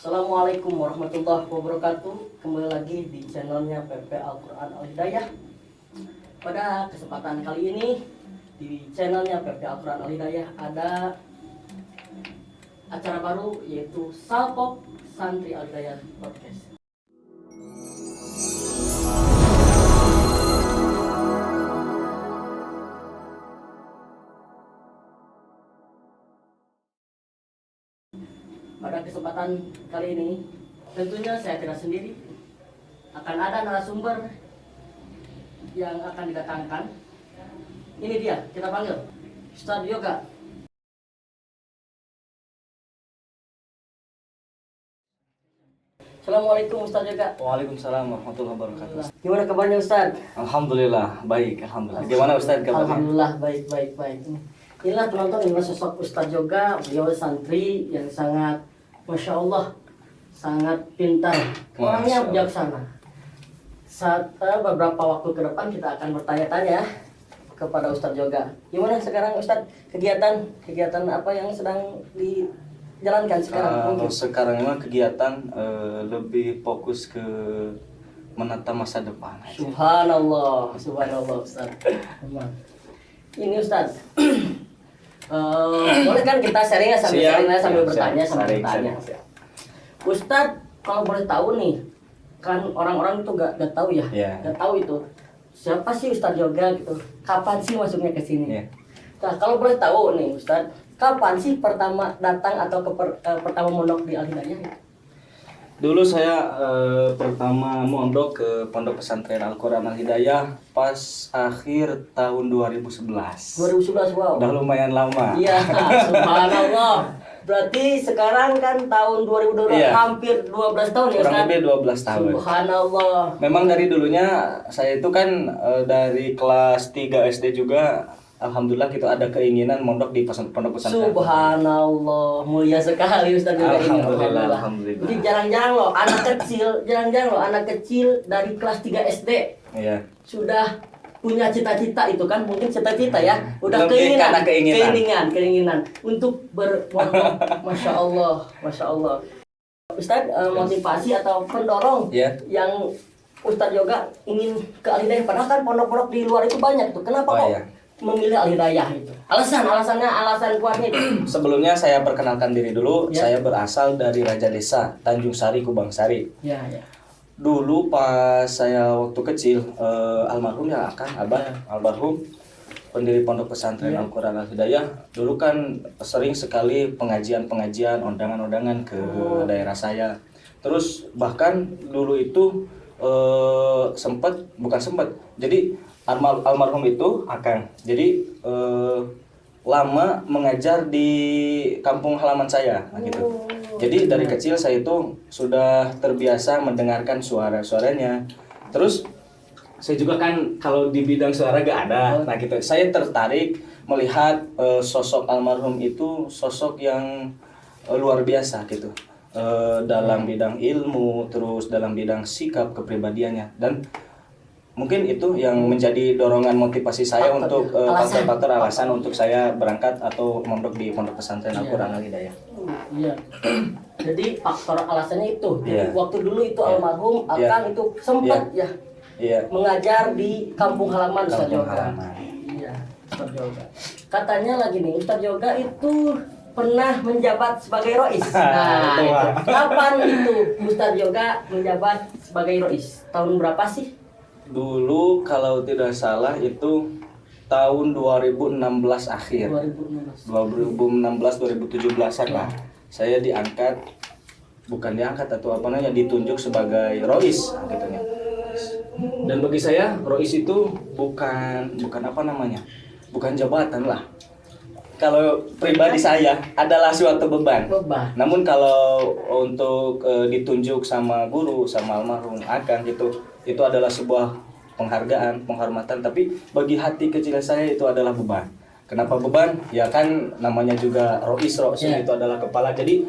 Assalamualaikum warahmatullahi wabarakatuh. Kembali lagi di channelnya PP Al-Quran Al-Hidayah. Pada kesempatan kali ini di channelnya PP Al-Quran Al-Hidayah ada acara baru, yaitu Salpok Santri Al-Hidayah Podcast. Pada kesempatan kali ini tentunya saya tidak sendiri, akan ada narasumber yang akan didatangkan. Ini dia, kita panggil Ustadz Yoga. Assalamualaikum Ustadz Yoga. Waalaikumsalam warahmatullahi wabarakatuh. Gimana kabarnya Ustadz? Alhamdulillah baik, alhamdulillah. Gimana Ustadz kabarnya? Alhamdulillah baik. Inilah penonton, inilah sosok Ustadz Yoga. Beliau santri yang sangat, masya Allah, sangat pintar, orangnya bijaksana. Saat beberapa waktu ke depan kita akan bertanya-tanya kepada Ustadz Yoga. Gimana sekarang Ustadz, kegiatan apa yang sedang dijalankan sekarang? Sekarang memang kegiatan lebih fokus ke menata masa depan. Subhanallah Ustadz. Ini Ustadz, boleh kan kita sharing sambil bertanya. Ustadz, kalau boleh tahu nih, kan orang-orang itu gak tahu ya, gak tahu itu siapa sih Ustadz Yoga gitu, kapan sih masuknya ke sini? Nah, kalau boleh tahu nih Ustadz, kapan sih pertama datang atau pertama mondok di Al-Hidayah? Dulu saya pertama mondok ke Pondok Pesantren Al-Quran Al-Hidayah pas akhir tahun 2011. 2011, wow. Udah lumayan lama. Iya, subhanallah. Berarti sekarang kan tahun 2012, hampir 12 tahun ya Ustaz? Kurang lebih 12 tahun. Subhanallah. Memang dari dulunya saya itu kan dari kelas 3 SD juga, alhamdulillah gitu ada keinginan mondok di pondok pesantren. Subhanallah, mulia sekali Ustaz juga ini. Alhamdulillah. Jadi jarang-jarang loh anak kecil dari kelas 3 SD. Iya. Sudah punya cita-cita itu kan, mungkin cita-cita ya, udah keinginan untuk bermondok. Masya Allah. Ustadz, motivasi atau pendorong yang Ustadz Yoga ingin ke Al-Hidayah, padahal kan pondok-pondok di luar itu banyak tuh, kenapa kok memilih Al-Hidayah itu? Alasan kuatnya itu. Sebelumnya saya perkenalkan diri dulu, saya berasal dari Raja Desa Tanjung Sari, Kubang Sari. Dulu pas saya waktu kecil, almarhum ya almarhum pendiri Pondok Pesantren Al-Quran Al-Hidayah, dulu kan sering sekali pengajian-pengajian, undangan-undangan ke daerah saya. Terus bahkan dulu itu jadi almarhum itu Akang. Jadi lama mengajar di kampung halaman saya, gitu. Jadi dari kecil saya itu sudah terbiasa mendengarkan suaranya. Terus saya juga kan kalau di bidang suara gak ada, nah gitu. Saya tertarik melihat sosok almarhum itu sosok yang luar biasa gitu, dalam bidang ilmu, terus dalam bidang sikap kepribadiannya, dan mungkin itu yang menjadi dorongan motivasi saya untuk faktor alasan untuk saya berangkat atau mondok di Pondok Pesantren Al-Quran Al-Hidayah. Iya. Jadi faktor alasannya itu. Jadi waktu dulu itu almarhum Akang itu sempat mengajar di kampung halaman Ustadz Yoga. Iya, Ustadz Yoga. Katanya lagi nih, Ustadz Yoga itu pernah menjabat sebagai rois. Nah, itu. Kapan itu Ustadz Yoga menjabat sebagai rois? Tahun berapa sih? Dulu kalau tidak salah itu tahun 2016 akhir. 2016-2017an lah. Saya ditunjuk sebagai rois gitu ya. Dan bagi saya rois itu bukan jabatan lah. Kalau pribadi saya adalah suatu beban. Namun kalau untuk ditunjuk sama guru, sama almarhum Akang gitu, itu adalah sebuah penghargaan, penghormatan. Tapi bagi hati kecil saya itu adalah beban. Kenapa beban? Ya kan namanya juga rois itu adalah kepala. Jadi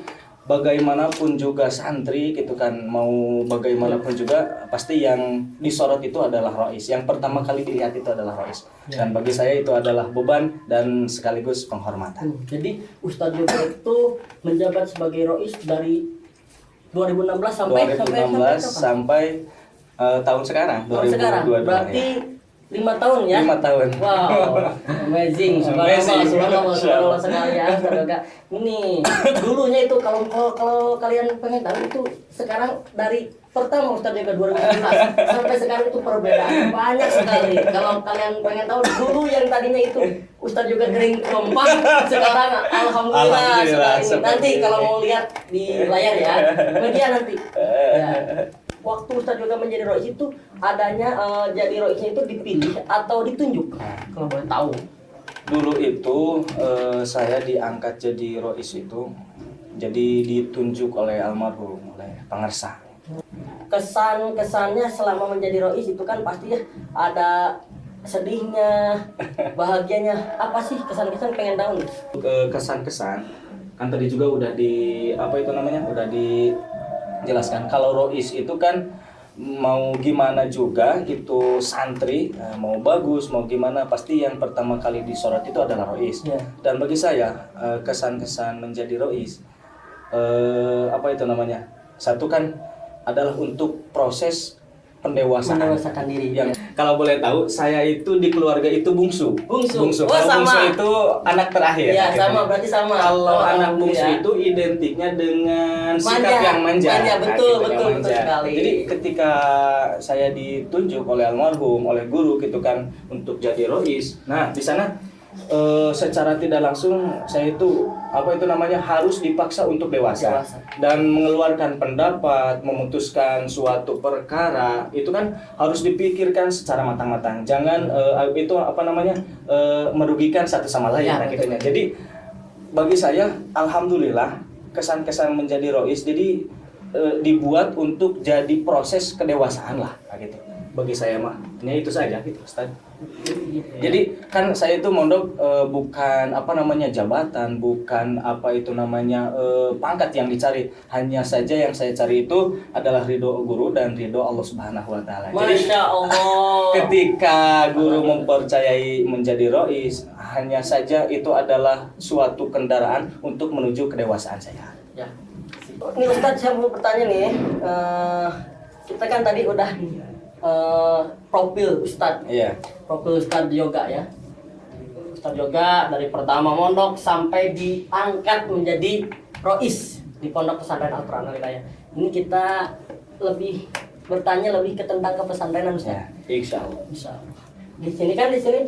bagaimanapun juga santri gitu kan, mau bagaimanapun juga pasti yang disorot itu adalah rois. Yang pertama kali dilihat itu adalah rois. Dan bagi saya itu adalah beban dan sekaligus penghormatan. Jadi Ustadz Yoga itu menjabat sebagai rois dari 2016 sampai 2016 sampai tahun sekarang tahun sekarang 2022 berarti ya. 5 tahun ya? 5 tahun. Wow, amazing, subhanallah sekali ya, saudara. Ini dulunya itu kalau kalian pengen tahu itu sekarang dari pertama Ustadz Yoga 2017 sampai sekarang itu perbedaan banyak sekali. Kalau kalian pengen tahu dulu yang tadinya itu Ustadz Yoga kering kompak, sekarang alhamdulillah sekali. Nanti kalau mau lihat di layar ya, media nanti. Ya. Waktu Ustadz Yoga menjadi rois itu adanya jadi roisnya itu dipilih atau ditunjuk, kalau boleh tahu. Dulu itu saya diangkat jadi rois itu jadi ditunjuk oleh almarhum, oleh pengersa. Kesannya selama menjadi rois itu kan pasti ya ada sedihnya, bahagianya. Apa sih kesan-kesan, pengen tahu nih? Kesan-kesan kan tadi juga udah udah dijelaskan. Kalau rois itu kan mau gimana juga itu santri, mau bagus mau gimana pasti yang pertama kali disorot itu adalah rois. Dan bagi saya kesan-kesan menjadi rois satu kan adalah untuk proses mendewasakan diri. Yang kalau boleh tahu saya itu di keluarga itu bungsu. Oh, Kalau sama. bungsu itu anak terakhir. Iya, sama, berarti sama. Kalau anak bungsu itu identiknya dengan sikap yang manja. Betul manja. Sekali. Jadi ketika saya ditunjuk oleh almarhum, oleh guru gitu kan untuk jadi rois. Nah, di sana secara tidak langsung saya itu harus dipaksa untuk dewasa dan mengeluarkan pendapat, memutuskan suatu perkara itu kan harus dipikirkan secara matang-matang. Jangan merugikan satu sama lain gitunya. Jadi bagi saya alhamdulillah kesan-kesan menjadi rois jadi dibuat untuk jadi proses kedewasaan lah gitu. Bagi saya mah hanya itu saja gitu Ustaz. Jadi kan saya itu mondok bukan jabatan, bukan pangkat yang dicari. Hanya saja yang saya cari itu adalah ridho guru dan ridho Allah Subhanahu wa taala. Jadi Masya Allah. ketika guru mempercayai menjadi rois, hanya saja itu adalah suatu kendaraan untuk menuju kedewasaan saya. Ya. Nih Ustaz, saya mau bertanya nih. Kita kan tadi udah profil Ustadz, profil Ustadz Yoga ya. Ustadz Yoga dari pertama mondok sampai diangkat menjadi rois di Pondok Pesantren Al-Quran Al-Hidayah. Ini kita bertanya lebih ke tentang kepesantrenan Ustadz. Insya Allah. Di sini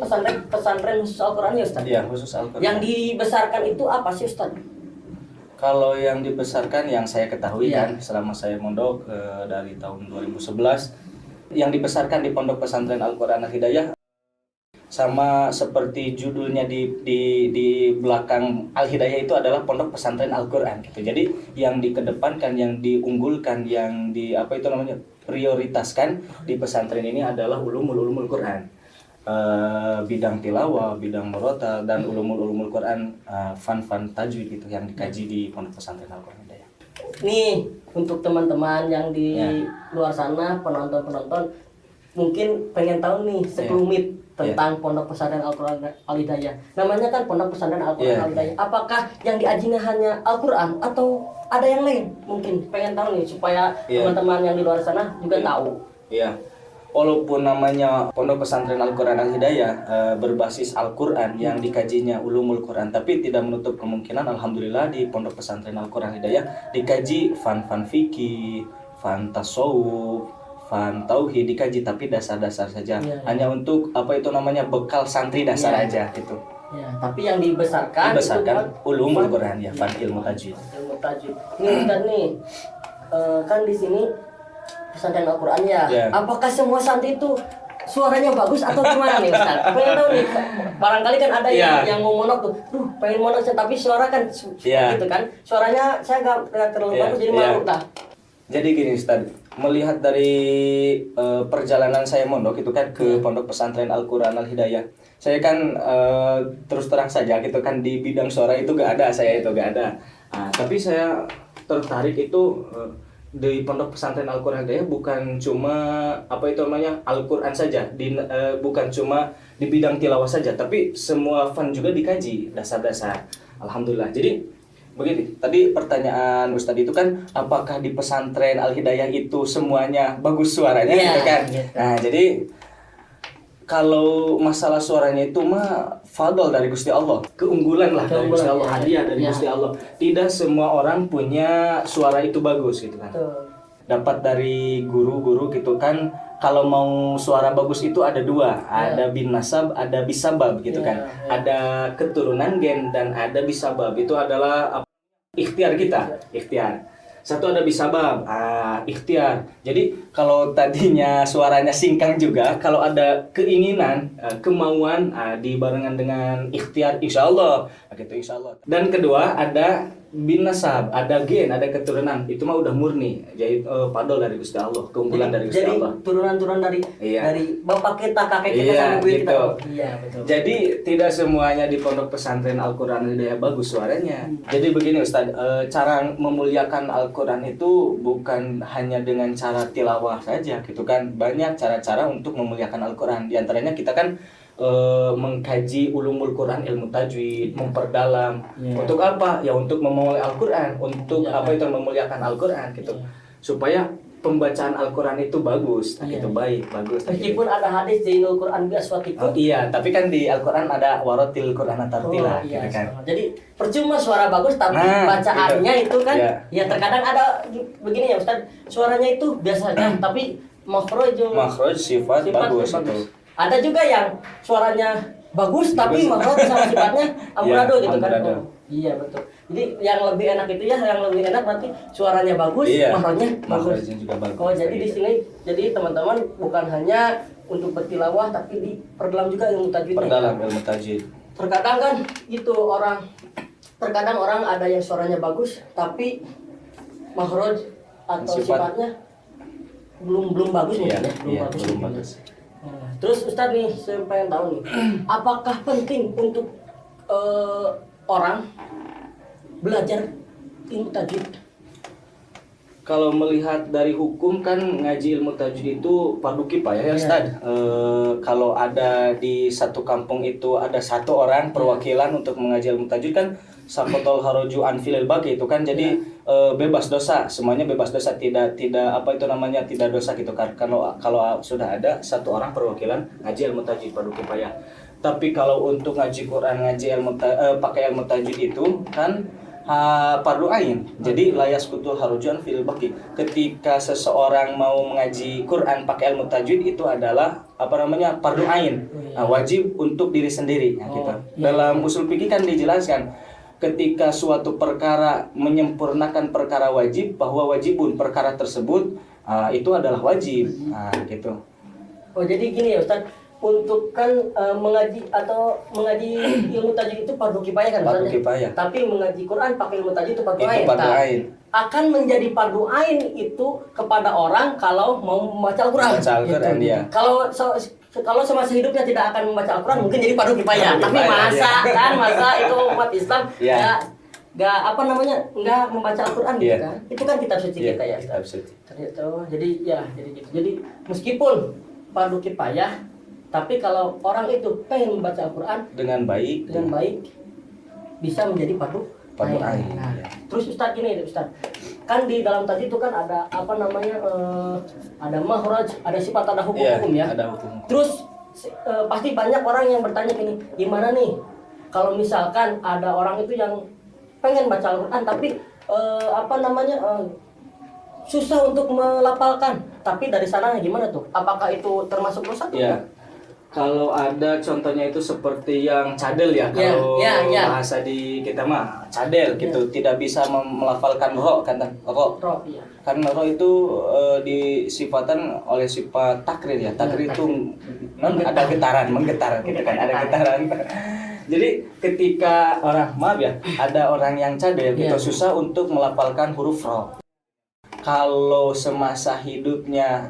pesantren khusus Al-Quran ya Ustadz. Iya, khusus Al-Quran. Yang dibesarkan itu apa sih Ustadz? Kalau yang dibesarkan yang saya ketahui kan selama saya mondok dari tahun 2011. Yang dibesarkan di Pondok Pesantren Al-Quran Al-Hidayah sama seperti judulnya di belakang Al-Hidayah itu adalah Pondok Pesantren Al-Quran gitu. Jadi yang dikedepankan, yang diunggulkan, yang prioritaskan di pesantren ini adalah ulumul Quran. Bidang tilawah, bidang murotal dan ulumul Quran, fan tajwid gitu yang dikaji di Pondok Pesantren Al-Quran Hidayah. Nih untuk teman-teman yang di luar sana, penonton mungkin pengen tahu nih sekelumit tentang Pondok Pesantren Al-Quran Al-Hidayah. Namanya kan Pondok Pesantren Al-Quran Al-Hidayah. Apakah yang diajinya hanya Al-Quran atau ada yang lain? Mungkin pengen tahu nih supaya teman-teman yang di luar sana juga tahu. Iya. Walaupun namanya Pondok Pesantren Al-Quran Al-Hidayah berbasis Al-Quran yang dikajinya ulumul Quran, tapi tidak menutup kemungkinan alhamdulillah di Pondok Pesantren Al-Quran Hidayah dikaji fan fikih, fan tasawuf, fan tauhid dikaji, tapi dasar-dasar saja. Hanya untuk bekal santri dasar aja gitu. Ya, tapi yang dibesarkan ulumul Quran fan ilmu tajwid. Ini Ustaz nih, kan di sini pesantren Al-Quran apakah semua santri itu suaranya bagus atau gimana nih Ustaz? Pengen tahu nih, barangkali kan ada yang mau monok tuh, pengen monok tapi suara kan gitu kan, suaranya saya nggak terlalu bagus jadi malu lah. Jadi gini Ustaz, melihat dari perjalanan saya mondok itu kan ke Pondok Pesantren Al-Quran Al-Hidayah, saya kan terus terang saja gitu kan di bidang suara itu gak ada. Tapi saya tertarik itu di Pondok Pesantren Al-Quran Hidayah bukan cuma Al-Quran saja, bukan cuma di bidang tilawah saja, tapi semua fan juga dikaji dasar-dasar. Alhamdulillah. Jadi begini, tadi pertanyaan Ustadz itu kan apakah di pesantren Al Hidayah itu semuanya bagus suaranya gitu kan. Nah, jadi kalau masalah suaranya itu mah fadl dari Gusti Allah, keunggulan lah dari Gusti Allah, hadiah dari Gusti Allah. Tidak semua orang punya suara itu bagus gitu kan. Dapat dari guru-guru gitu kan. Kalau mau suara bagus itu ada dua, ada bin nasab, ada bisabab gitu kan. Ada keturunan gen dan ada bisabab. Itu adalah ikhtiar kita, ikhtiar. Satu ada bisabab, ikhtiar. Jadi kalau tadinya suaranya singkang juga, kalau ada keinginan, kemauan, dibarengan dengan ikhtiar, insya Allah, gitu insya Allah. Dan kedua ada bin nasab, ada gen, ada keturunan. Itu mah udah murni. Jadi padol dari Gusti Allah, keunggulan dari Gusti Allah. Jadi turunan-turunan dari bapak kita, kakek kita, sampai ibu kita. Iya, betul. Jadi tidak semuanya di pondok pesantren Al-Qur'an Hidayah bagus suaranya. Jadi begini Ustaz, cara memuliakan Al-Qur'an itu bukan hanya dengan cara tilawah saja gitu kan. Banyak cara-cara untuk memuliakan Al-Qur'an. Di antaranya kita kan mengkaji ulumul Quran, ilmu tajwid, memperdalam. Untuk apa? Ya untuk memulai Al-Qur'an, untuk apa itu memuliakan Al-Qur'an gitu. Supaya pembacaan Al-Qur'an itu bagus, gitu baik, bagus. Meskipun ada hadis di Al-Qur'an bi aswatikum. Iya, tapi kan di Al-Qur'an ada waratil Qur'ana tartila gitu kan. Jadi percuma suara bagus tapi bacaannya itu kan ya terkadang ada begini ya Ustaz, suaranya itu biasanya tapi makhraj sifat bagus itu. Ada juga yang suaranya bagus tapi makhraj sama sifatnya amburadul gitu kan. Iya betul. Jadi yang lebih enak itu yang lebih enak berarti suaranya bagus, makhrajnya bagus. Juga bagus. Oh, jadi di sini jadi teman-teman bukan hanya untuk bertilawah tapi diperdalam juga ilmu tajwidnya. Perdalam ilmu tajwid. Terkadang kan itu terkadang orang ada yang suaranya bagus tapi makhraj atau sifatnya belum bagus mungkin ya. Belum bagus. Terus Ustadz nih, saya pengen tahu nih, apakah penting untuk orang belajar ilmu tajwid? Kalau melihat dari hukum kan ngaji ilmu tajwid itu fardu kifayah ya Ustadz. Kalau ada di satu kampung itu ada satu orang perwakilan untuk mengaji ilmu tajwid kan sakotol haroju anfilil bagi itu kan jadi bebas dosa, semuanya bebas dosa, tidak apa itu namanya tidak dosa gitu kan. Kalau sudah ada satu orang perwakilan ngaji ilmu tajwid fardu kifayah. Tapi kalau untuk ngaji Quran, ngaji pakai ilmu tajwid itu kan fardu ain. Jadi layas kutul harujan fil baqi. Ketika seseorang mau mengaji Quran pakai ilmu tajwid itu adalah fardu ain. Wajib untuk diri sendiri gitu. Dalam usul fikih kan dijelaskan ketika suatu perkara menyempurnakan perkara wajib bahwa wajibun perkara tersebut itu adalah wajib. Gitu. Oh, jadi gini ya Ustaz, untuk kan mengaji ilmu tajwid itu fardu kifayah kan fardu kifayah. Tapi mengaji Quran pakai ilmu tajwid itu fardu ain. Akan menjadi fardu ain itu kepada orang kalau mau membaca Al-Qur'an. Gitu. Kalau semasa hidupnya tidak akan membaca Al-Qur'an mungkin jadi fardu kifayah. Tapi masa itu umat Islam nggak membaca Al-Qur'an gitu kan. Itu kan kitab suci kita ya. Kitab suci. Jadi gitu. Jadi meskipun fardu kifayah tapi kalau orang itu pengen membaca Al-Qur'an dengan baik bisa menjadi fardu ain. Terus Ustaz gini Ustaz. Kan di dalam tajwid itu kan ada ada makhraj, ada sifat, ada hukum-hukum ya. Ada hukum. Terus pasti banyak orang yang bertanya gini, gimana nih kalau misalkan ada orang itu yang pengen baca Al-Qur'an tapi susah untuk melafalkan, tapi dari sana gimana tuh? Apakah itu termasuk dosa? Kalau ada contohnya itu seperti yang cadel ya, kalau bahasa di kita mah cadel gitu, tidak bisa melafalkan ro kan ro. Karena ro itu disifatan oleh sifat takrir ya. Takrir itu ada menggetar gitu kan, ada getaran. Jadi ketika ada orang yang cadel itu susah untuk melafalkan huruf ro. Kalau semasa hidupnya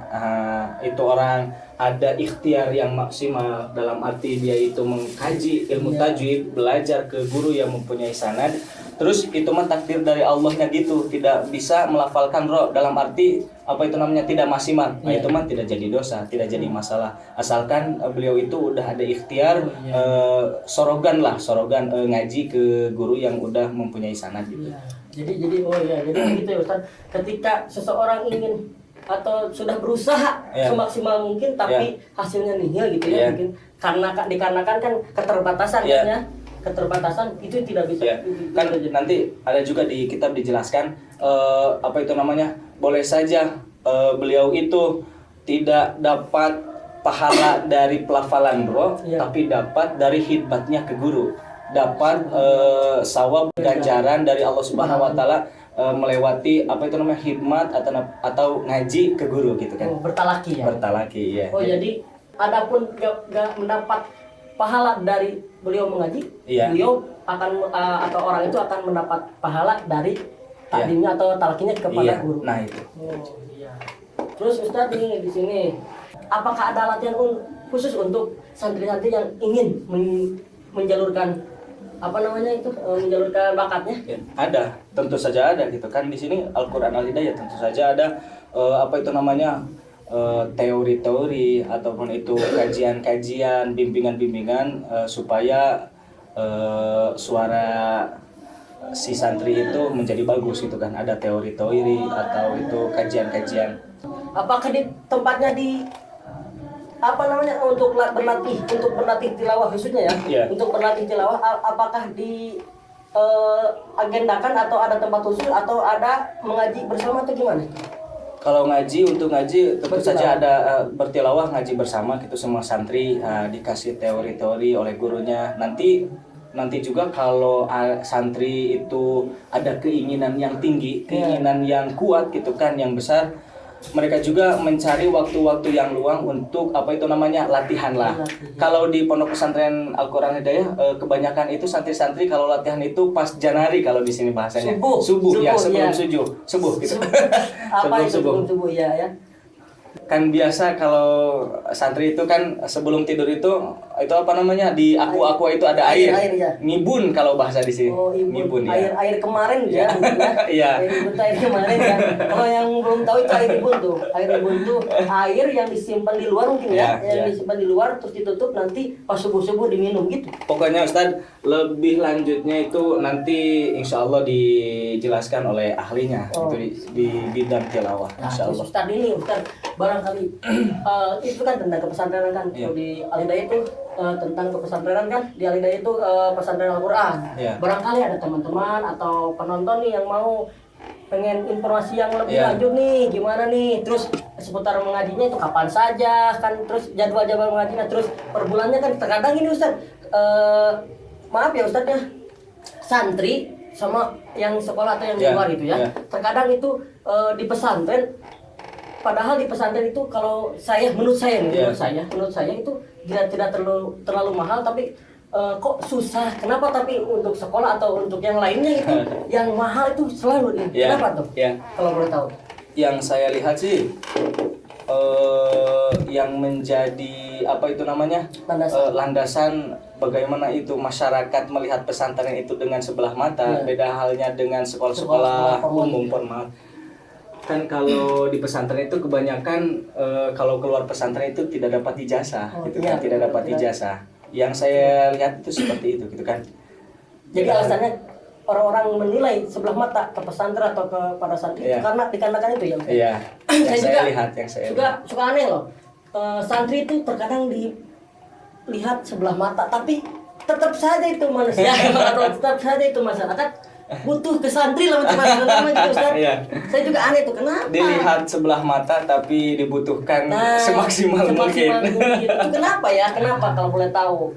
itu orang ada ikhtiar yang maksimal dalam arti dia itu mengkaji ilmu tajwid, belajar ke guru yang mempunyai sanad, Terus itu mah takdir dari Allahnya gitu, tidak bisa melafalkan roh dalam arti apa itu namanya tidak maksimal. Nah itu mah tidak jadi dosa, tidak jadi masalah. Asalkan beliau itu udah ada ikhtiar sorogan ngaji ke guru yang udah mempunyai sanad gitu. Jadi gitu ya Ustaz. Ketika seseorang ingin atau sudah berusaha semaksimal mungkin tapi hasilnya nihil gitu ya mungkin dikarenakan kan keterbatasan ya. Keterbatasan itu tidak bisa kan nanti ada juga di kitab dijelaskan apa itu namanya boleh saja beliau itu tidak dapat pahala dari pelafalan roh tapi dapat dari khidmatnya ke guru, dapat sawab ganjaran dari Allah Subhanahu wa taala melewati apa itu namanya khidmat atau ngaji ke guru gitu kan. Bertalaki ya. Bertalaki ya. Oh jadi adapun gak mendapat pahala dari beliau mengaji, beliau akan atau orang itu akan mendapat pahala dari taklimnya atau talkinya kepada guru. Nah itu. Oh iya. Terus Ustadz ini di sini, apakah ada latihan khusus untuk santri-santri yang ingin menjalurkan menjalurkan bakatnya? Ya, ada, tentu saja ada gitu kan. Di sini Al-Qur'an Al-Hidayah tentu saja ada teori-teori ataupun itu kajian-kajian, bimbingan-bimbingan supaya suara si santri itu menjadi bagus gitu kan. Ada teori-teori atau itu kajian-kajian. Apakah di tempatnya untuk berlatih tilawah khususnya ya? Untuk berlatih tilawah apakah di agendakan atau ada tempat khusus atau ada mengaji bersama atau gimana? Kalau untuk ngaji tentu saja ada bertilawah ngaji bersama gitu semua santri dikasih teori-teori oleh gurunya. Nanti juga kalau santri itu ada keinginan yang tinggi, keinginan yang kuat gitu kan, yang besar, mereka juga mencari waktu-waktu yang luang untuk latihan lah. Kalau di Pondok Pesantren Al-Qur'an Hidayah kebanyakan itu santri-santri kalau latihan itu pas Janari kalau di sini bahasanya. Subuh ya, sebelum subuh gitu. Sebelum subuh ya. Kan biasa kalau santri itu kan sebelum tidur itu di aqua itu ada air ya. Ngibun kalau bahasa di sini. Ngibun ya. Air kemarin ya. Iya. Air kemarin ya. Kalau yang belum tahu itu air ngibun tuh. Air ngibun tuh air yang disimpan di luar mungkin yang disimpan di luar terus ditutup nanti pas subuh-subuh diminum gitu. Pokoknya Ustadz lebih lanjutnya itu nanti insya Allah dijelaskan oleh ahlinya itu di bidang tilawah insya Allah. Ustadz barangkali itu kan tentang kepesantrenan kan di Al-Hidayah itu tentang kepesantrenan kan di Al-Hidayah itu pesantren Al-Qur'an. Barangkali ada teman-teman atau penonton nih yang mau pengen informasi yang lebih lanjut nih gimana nih, terus seputar mengajinya itu kapan saja kan, terus jadwal mengajinya, terus per bulannya kan terkadang ini Ustaz maaf ya Ustaz ya, santri sama yang sekolah atau yang di luar itu ya terkadang itu di pesantren. Padahal di pesantren itu kalau menurut saya itu tidak terlalu mahal tapi kok susah. Kenapa tapi untuk sekolah atau untuk yang lainnya itu yang mahal itu selalu ini. Kenapa tuh? Kalau boleh tahu. Yang saya lihat sih yang menjadi landasan bagaimana itu masyarakat melihat pesantren itu dengan sebelah mata, beda halnya dengan sekolah-sekolah umum formal. Kan kalau di pesantren itu kebanyakan kalau keluar pesantren itu tidak dapat ijazah tidak dapat ijazah. Yang saya lihat itu seperti itu gitu kan. Jadi alasannya orang-orang menilai sebelah mata ke pesantren atau kepada santri itu karena dikarenakan itu ya. Iya. Yang saya lihat suka aneh loh. Santri itu terkadang dilihat sebelah mata tapi tetap saja itu manusia tetap saja itu masyarakat butuh ke santri lah macam-macam gitu Ustaz. Saya juga aneh tuh kenapa? Dilihat sebelah mata tapi dibutuhkan semaksimal mungkin. Itu kenapa ya? Kenapa kalau boleh tahu?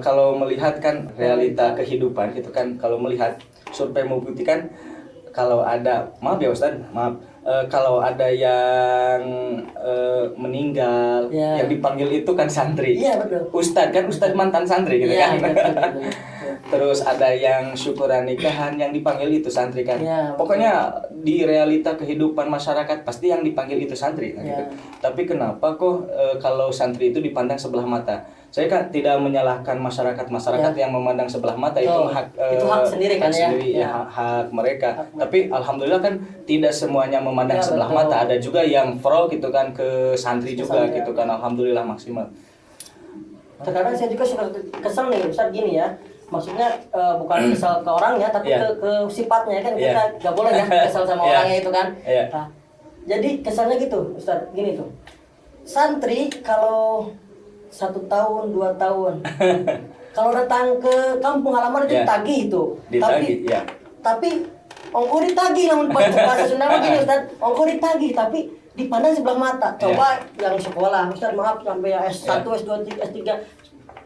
Kalau melihat kan realita kehidupan gitu kan, kalau melihat survei membuktikan kalau ada kalau ada yang meninggal yang dipanggil itu kan santri. Iya betul. Ustadz mantan santri gitu kan. Betul. Terus ada yang syukuran nikahan yang dipanggil itu santri kan. Pokoknya di realita kehidupan masyarakat pasti yang dipanggil itu santri kan gitu. Tapi kenapa kok kalau santri itu dipandang sebelah mata? Saya kan tidak menyalahkan masyarakat yang memandang sebelah mata, itu hak itu hak sendiri kan hak mereka. Tapi alhamdulillah kan tidak semuanya memandang sebelah mata, ada juga yang pro gitu kan ke santri juga gitu kan, alhamdulillah maksimal. Terkadang saya juga suka kesel nih Ustaz gini ya. Maksudnya bukan kesel ke orangnya tapi ke sifatnya kan, kita nggak boleh ya kesel sama orangnya itu kan. Nah, jadi kesannya gitu Ustaz, gini tuh. Santri kalau 1 tahun 2 tahun kalau datang ke kampung halaman itu ditagih itu. Tapi ongko ditagih, namun bahasa Sunda begini Ustaz, ongko ditagih tapi dipandang sebelah mata. Coba yang sekolah Ustaz, maaf sampai S1, S2, S3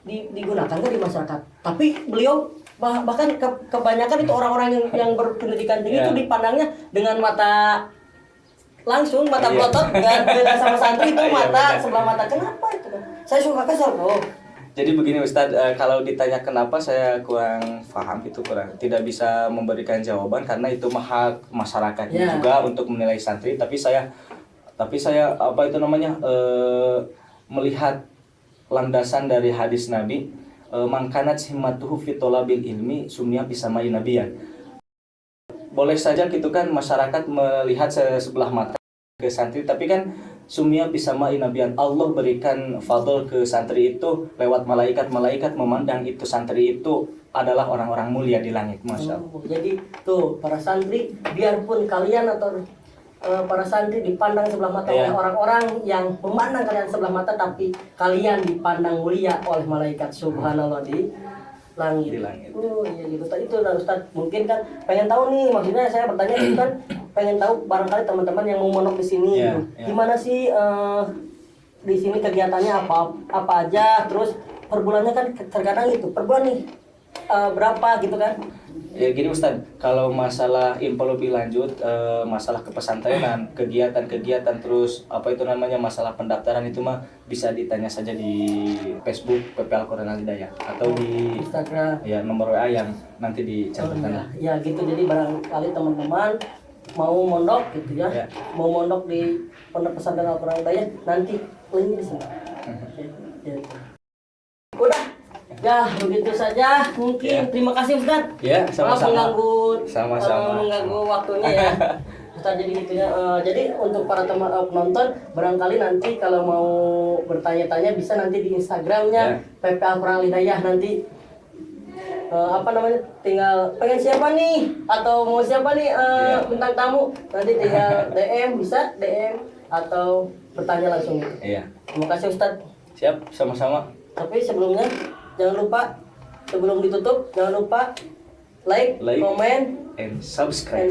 digunakan kan di masyarakat. Tapi beliau bahkan kebanyakan itu orang-orang yang berpendidikan tinggi itu dipandangnya dengan mata langsung, mata pelotot, nggak beda sama santri itu mata sebelah mata. Kenapa itu? Saya suka kesel kok. Jadi begini Ustadz, kalau ditanya kenapa, saya kurang paham, itu kurang, tidak bisa memberikan jawaban karena itu hak masyarakatnya juga untuk menilai santri. Tapi saya apa itu namanya, melihat landasan dari hadis Nabi, mangkanat himmatuhu fi thalabil ilmi summiya bisamai nabiyan. Boleh saja gitu kan masyarakat melihat sebelah mata ke santri, tapi kan sumia bisama inabian, Allah berikan fadl ke santri itu lewat malaikat memandang itu santri itu adalah orang-orang mulia di langit, masya Allah. Jadi tuh para santri, biarpun kalian atau para santri dipandang sebelah mata oleh orang-orang yang memandang kalian sebelah mata, tapi kalian dipandang mulia oleh malaikat, subhanallah, di langit. Iya gitu. Itu Ustaz mungkin kan pengen tahu nih, maksudnya saya bertanya itu kan pengen tahu barangkali teman-teman yang mau mondok di sini gitu. Gimana sih di sini kegiatannya apa aja, terus per bulannya kan terkadang itu per bulan nih berapa gitu kan. Ya gini Ustaz, kalau masalah info lebih lanjut, masalah kepesantrenan, kegiatan-kegiatan, terus apa itu namanya masalah pendaftaran, itu mah bisa ditanya saja di Facebook PP Al-Quran Al Hidayah atau di Instagram, ya nomor WA yang nanti dicantumkan. Ya gitu, jadi barangkali teman-teman mau mondok gitu ya, mau mondok di Pondok Pesantren Al-Quran Al Hidayah, nanti linknya di sini. Udah. Ya, begitu saja mungkin. Terima kasih Ustaz. Ya, sama-sama. Mengganggu waktunya ya. Ustaz, jadi gitu ya. Jadi untuk para teman penonton, barangkali nanti kalau mau bertanya-tanya bisa nanti di Instagramnya PP Al-Quran Al Hidayah. Nanti apa namanya, tinggal pengen siapa nih atau mau siapa nih bintang tamu, nanti tinggal DM, bisa DM atau bertanya langsung gitu. Terima kasih Ustaz. Siap, sama-sama. Tapi sebelumnya jangan lupa, sebelum ditutup, jangan lupa like, comment, and subscribe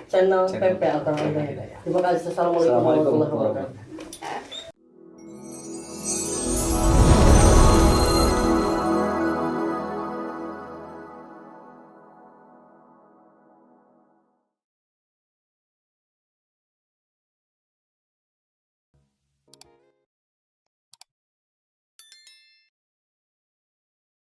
channel PP Al Quran Al Hidayah. Terima kasih. Assalamualaikum warahmatullahi wabarakatuh.